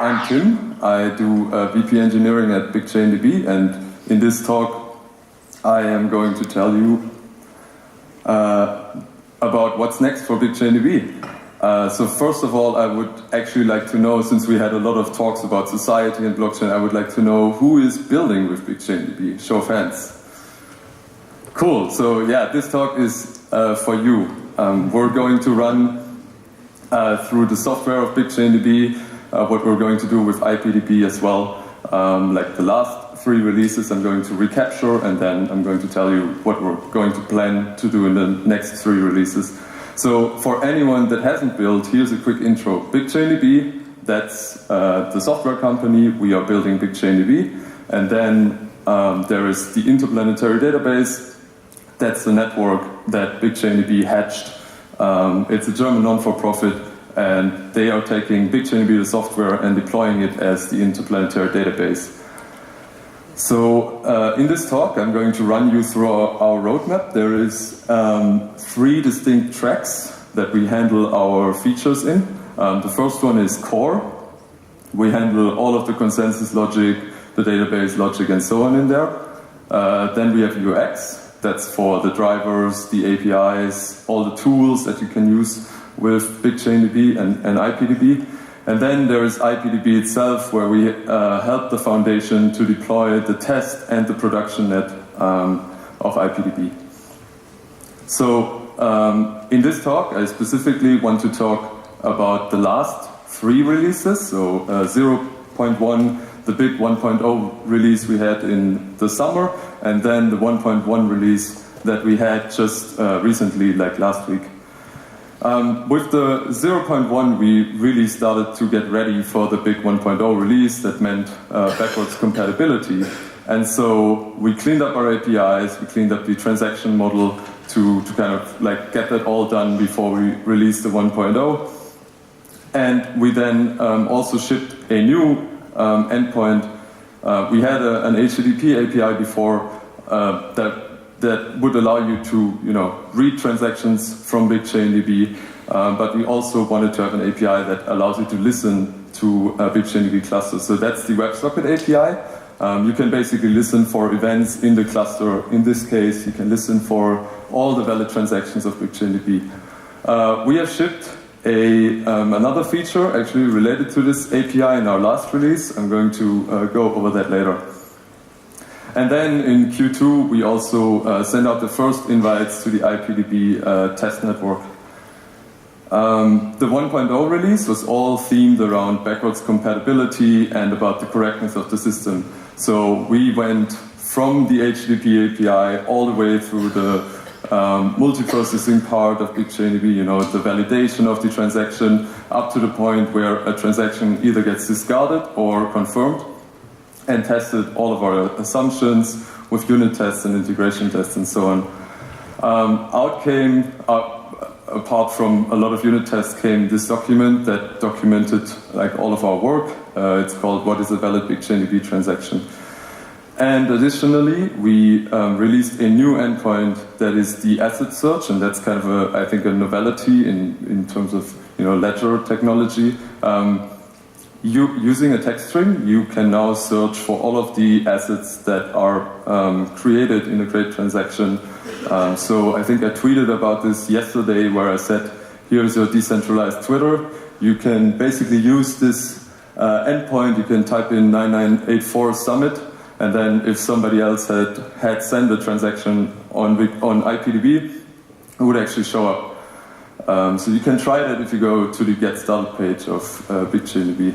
I'm Tim. I do VP engineering at BigchainDB, and in this talk I am going to tell you about what's next for BigchainDB. So first of all, I would actually like to know, since we had a lot of talks about society and blockchain, I would like to know who is building with BigchainDB. Show of hands. Cool, so yeah, this talk is for you. We're going to run through the software of BigchainDB, what we're going to do with IPDB as well. Like the last 3 releases I'm going to recapture, and then I'm going to tell you what we're going to plan to do in the next 3 releases. So for anyone that hasn't built, here's a quick intro. BigchainDB, that's the software company. We are building BigchainDB. And then there is the interplanetary database. That's the network that BigchainDB hatched. It's a German non-for-profit, and they are taking BigchainDB, the software, and deploying it as the interplanetary database. So in this talk, I'm going to run you through our roadmap. There is 3 distinct tracks that we handle our features in. The first one is core. We handle all of the consensus logic, the database logic, and so on in there. Then we have UX. That's for the drivers, the APIs, all the tools that you can use with BigchainDB and IPDB. And then there is IPDB itself, where we help the foundation to deploy the test and the production net of IPDB. So in this talk, I specifically want to talk about the last 3 releases. So 0.1, the big 1.0 release we had in the summer, and then the 1.1 release that we had just recently, like last week. With the 0.1, we really started to get ready for the big 1.0 release. That meant backwards compatibility. And so we cleaned up our APIs, we cleaned up the transaction model to kind of like get that all done before we released the 1.0. And we then also shipped a new endpoint. We had an HTTP API before that would allow you to, read transactions from BigchainDB, but we also wanted to have an API that allows you to listen to BigchainDB clusters. So that's the WebSocket API. You can basically listen for events in the cluster. In this case, you can listen for all the valid transactions of BigchainDB. We have shipped another feature actually related to this API in our last release. I'm going to go over that later. And then in Q2, we also sent out the first invites to the IPDB test network. The 1.0 release was all themed around backwards compatibility and about the correctness of the system. So we went from the HTTP API all the way through the multiprocessing part of BigchainDB, the validation of the transaction, up to the point where a transaction either gets discarded or confirmed, and tested all of our assumptions with unit tests and integration tests and so on. Out came, apart from a lot of unit tests, came this document that documented like all of our work. It's called What is a Valid BigchainDB Transaction? And additionally, we released a new endpoint that is the asset search, and that's kind of I think a novelty in terms of ledger technology. Using a text string, you can now search for all of the assets that are created in a create transaction. So I think I tweeted about this yesterday, where I said, here's your decentralized Twitter. You can basically use this endpoint. You can type in 9984 summit, and then if somebody else had sent a transaction on IPDB, it would actually show up. So you can try that if you go to the Get Started page of BigchainDB.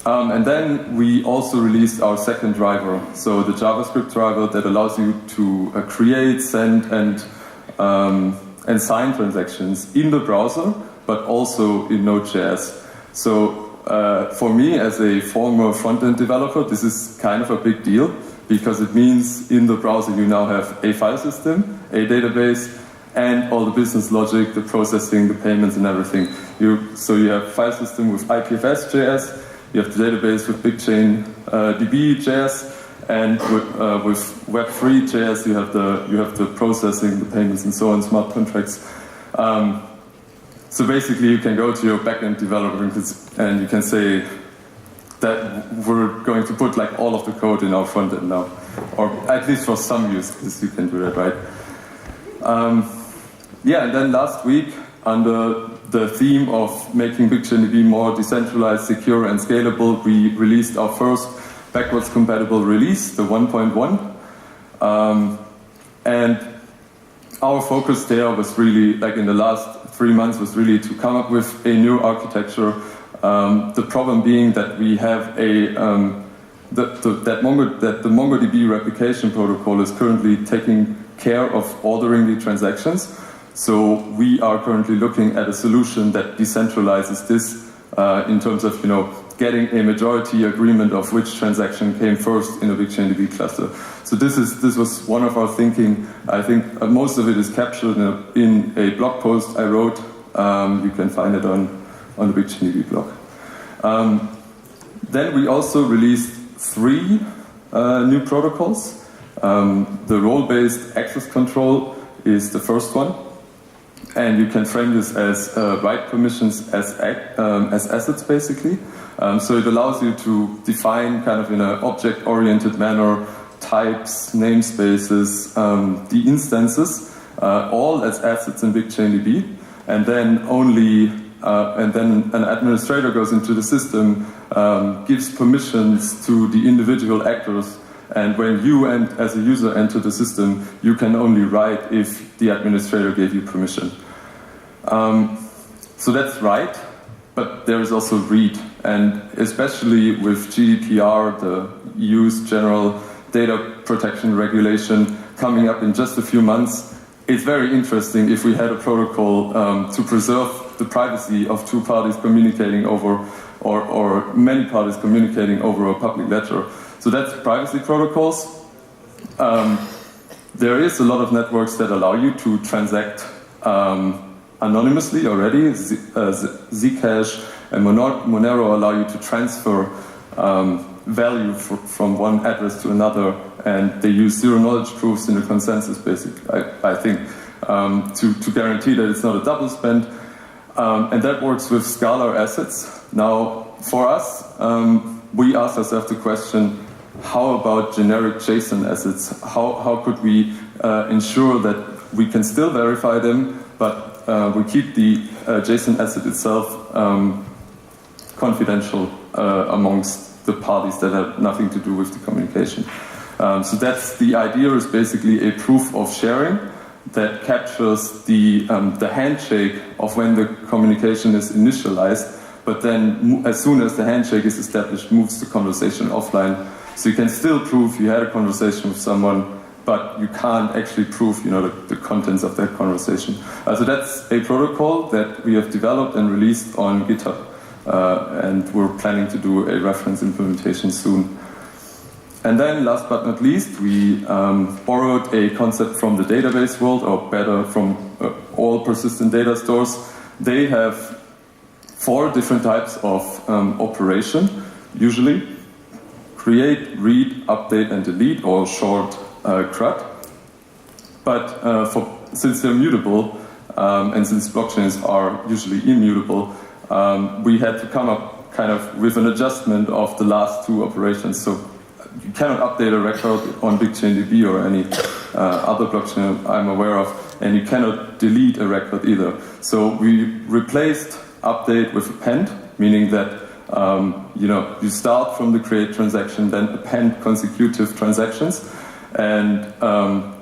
And then we also released our second driver, so the JavaScript driver that allows you to create, send, and sign transactions in the browser, but also in Node.js. So for me, as a former front-end developer, this is kind of a big deal, because it means in the browser you now have a file system, a database, and all the business logic, the processing, the payments, and everything. So you have file system with IPFS.js, you have the database with BigchainDB.js, and with Web3.js you have the processing, the payments, and so on, smart contracts. So basically, you can go to your backend developer and you can say, that we're going to put like all of the code in our front end now, or at least for some use cases you can do that, right? Yeah, and then last week, under the theme of making BigchainDB more decentralized, secure, and scalable, we released our first backwards compatible release, the 1.1. And our focus there was really, like in the last 3 months, was really to come up with a new architecture. The problem being that we have that the MongoDB replication protocol is currently taking care of ordering the transactions. So we are currently looking at a solution that decentralizes this in terms of, getting a majority agreement of which transaction came first in a BigchainDB cluster. So this was one of our thinking. I think most of it is captured in a blog post I wrote. You can find it on the BigchainDB blog. Then we also released 3 new protocols. The role-based access control is the first one. And you can frame this as write permissions as assets, basically. So it allows you to define kind of in an object-oriented manner types, namespaces, the instances, all as assets in BigchainDB, and then an administrator goes into the system, gives permissions to the individual actors, and when you as a user enter the system, you can only write if the administrator gave you permission. So that's write, but there is also read, and especially with GDPR, the EU's General Data Protection Regulation, coming up in just a few months, it's very interesting if we had a protocol to preserve the privacy of 2 parties communicating over, or many parties communicating over a public ledger. So that's privacy protocols. There is a lot of networks that allow you to transact anonymously already. Zcash and Monero allow you to transfer value from one address to another, and they use zero-knowledge proofs in a consensus, basically, I think, to guarantee that it's not a double spend. And that works with Scala assets. Now, for us, we asked ourselves the question, how about generic JSON assets? How could we ensure that we can still verify them, but we keep the JSON asset itself confidential amongst the parties that have nothing to do with the communication? So that's the idea, is basically a proof of sharing that captures the handshake of when the communication is initialized, but then as soon as the handshake is established, moves the conversation offline. So you can still prove you had a conversation with someone, but you can't actually prove, the contents of that conversation. So that's a protocol that we have developed and released on GitHub, and we're planning to do a reference implementation soon. And then, last but not least, we borrowed a concept from the database world, or better, from all persistent data stores. They have 4 different types of operation, usually. Create, read, update, and delete, or short CRUD. But since they're mutable, and since blockchains are usually immutable, we had to come up kind of with an adjustment of the last 2 operations. So you cannot update a record on BigchainDB or any other blockchain I'm aware of, and you cannot delete a record either. So we replaced update with append, meaning that you start from the create transaction, then append consecutive transactions, and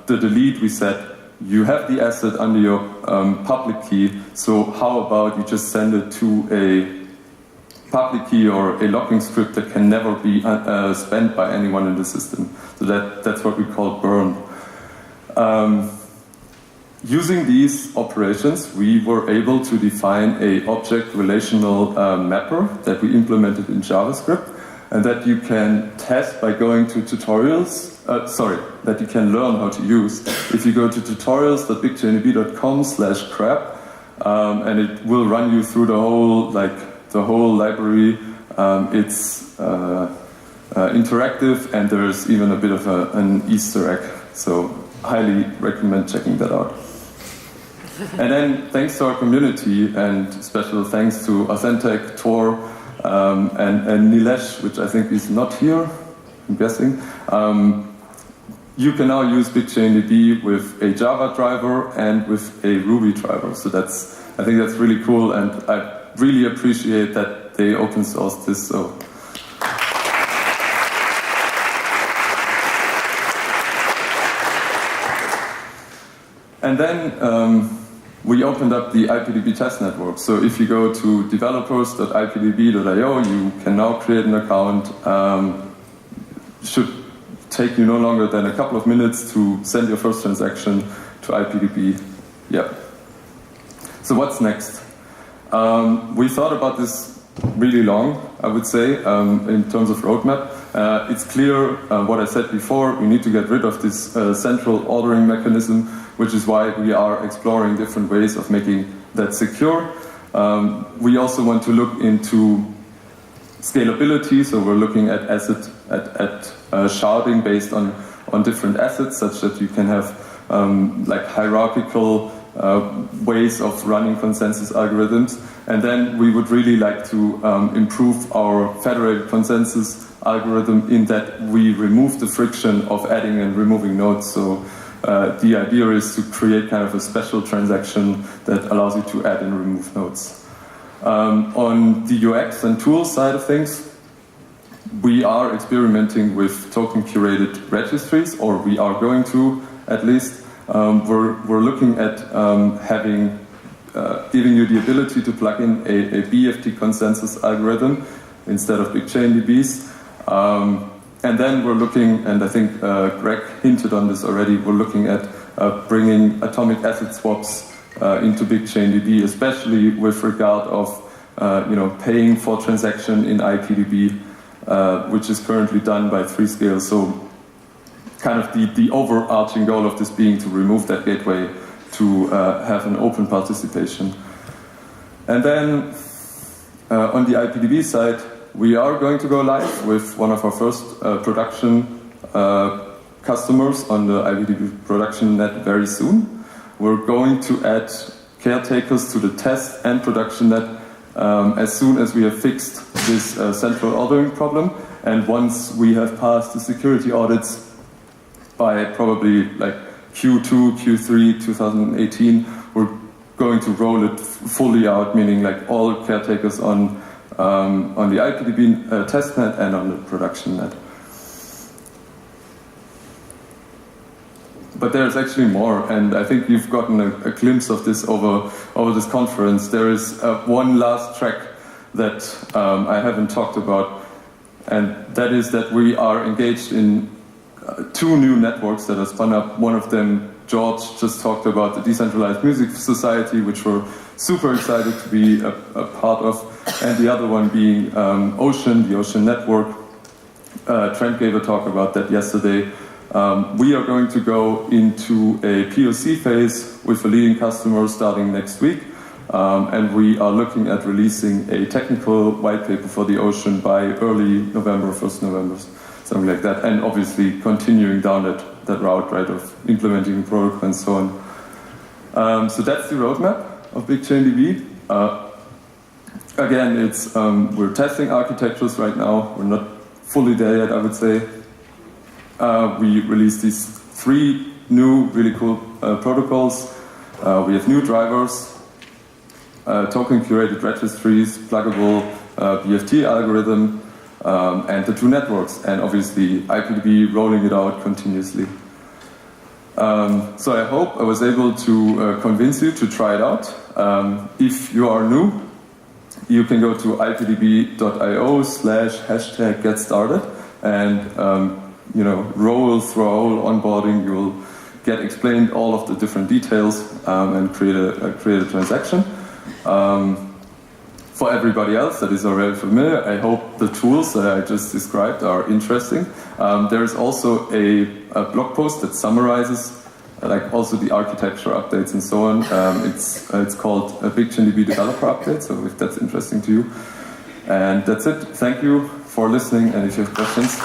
the delete, we said you have the asset under your public key, so how about you just send it to a public key or a locking script that can never be spent by anyone in the system. So that's what we call burn. Using these operations, we were able to define an object relational mapper that we implemented in JavaScript, and that you can test by going to tutorials, that you can learn how to use. If you go to tutorials.bigchaindb.com/crap, and it will run you through the whole library. It's interactive, and there's even a bit of an Easter egg, so highly recommend checking that out. And then thanks to our community, and special thanks to Authentic, Tor, and Nilesh, which I think is not here, I'm guessing. You can now use BigchainDB with a Java driver and with a Ruby driver. So I think that's really cool, and I really appreciate that they open sourced this. So. And then we opened up the IPDB test network. So if you go to developers.ipdb.io, you can now create an account. Should take you no longer than a couple of minutes to send your first transaction to IPDB. Yeah. So what's next? We thought about this really long, I would say, in terms of roadmap. It's clear what I said before, we need to get rid of this central ordering mechanism, which is why we are exploring different ways of making that secure. We also want to look into scalability, so we're looking at sharding based on different assets, such that you can have like hierarchical ways of running consensus algorithms. And then we would really like to improve our federated consensus algorithm in that we remove the friction of adding and removing nodes. So the idea is to create kind of a special transaction that allows you to add and remove nodes. On the UX and tools side of things, we are experimenting with token curated registries, or we are going to at least. We're looking at giving you the ability to plug in a BFT consensus algorithm instead of BigchainDBs. And then we're looking, and I think Greg hinted on this already, we're looking at bringing atomic asset swaps into BigchainDB, especially with regard of paying for transaction in IPDB, which is currently done by 3Scale. So kind of the overarching goal of this being to remove that gateway to have an open participation. And then on the IPDB side, we are going to go live with one of our first production customers on the IPDB production net very soon. We're going to add caretakers to the test and production net as soon as we have fixed this central ordering problem. And once we have passed the security audits by probably like Q2, Q3 2018, we're going to roll it fully out, meaning like all caretakers on the IPDB testnet and on the production net. But there's actually more, and I think you've gotten a glimpse of this over this conference. There is one last track that I haven't talked about, and that is that we are engaged in two new networks that are spun up. One of them, George just talked about, the Decentralized Music Society, which we're super excited to be a part of, and the other one being Ocean, the Ocean Network. Trent gave a talk about that yesterday. We are going to go into a POC phase with a leading customer starting next week, and we are looking at releasing a technical white paper for the Ocean by early November, 1st November, something like that, and obviously continuing down that route, right, of implementing the protocol and so on. So that's the roadmap of BigchainDB. Again, it's we're testing architectures right now. We're not fully there yet, I would say. We released these 3 new really cool protocols. We have new drivers, token curated registries, pluggable BFT algorithm, and the 2 networks, and obviously IPDB rolling it out continuously. So I hope I was able to convince you to try it out. If you are new, you can go to ipdb.io/#getstarted and roll through our whole onboarding. You will get explained all of the different details and create a transaction. For everybody else that is already familiar, I hope the tools that I just described are interesting. There is also a blog post that summarizes like also the architecture updates and so on. It's called a BigchainDB developer update, so if that's interesting to you. And that's it. Thank you for listening, and if you have questions.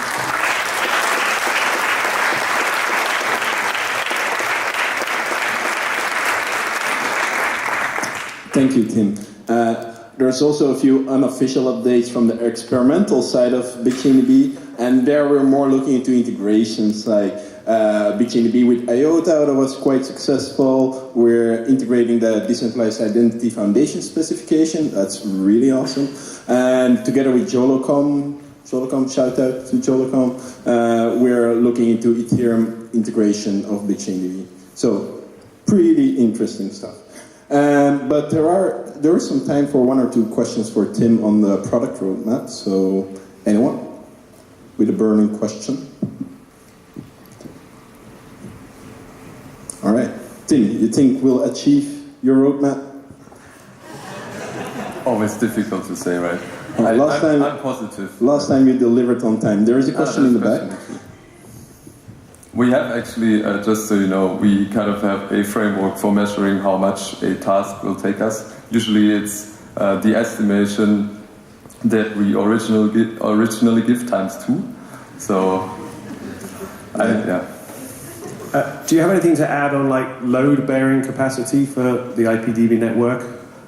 Thank you, Tim. there's also a few unofficial updates from the experimental side of BigchainDB, and there we're more looking into integrations like BigchainDB with IOTA that was quite successful. We're integrating the Decentralized Identity Foundation specification. That's really awesome. And together with Jolocom, shout out to Jolocom, we're looking into Ethereum integration of BigchainDB. So pretty interesting stuff. But there is some time for one or two questions for Tim on the product roadmap. So anyone with a burning question? All right, Tim, you think we'll achieve your roadmap? Always difficult to say, right? I'm positive. Last time you delivered on time. There is a question in the back. We have actually, just so you know, we kind of have a framework for measuring how much a task will take us. Usually it's the estimation that we originally give times 2. So, yeah. Do you have anything to add on like load-bearing capacity for the IPDB network?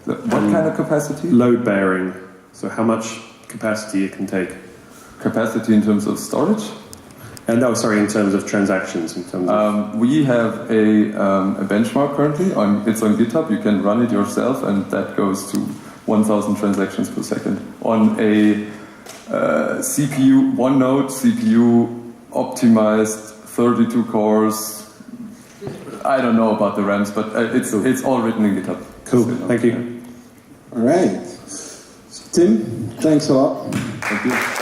What kind of capacity? Load-bearing. So how much capacity it can take? Capacity in terms of storage? No, sorry, in terms of transactions. In terms of we have a benchmark currently. It's on GitHub. You can run it yourself, and that goes to 1,000 transactions per second on a CPU, one node CPU optimized 32 cores. I don't know about the RAMs, but it's all written in GitHub. Cool. Thank you. All right. Tim, thanks a lot. Thank you.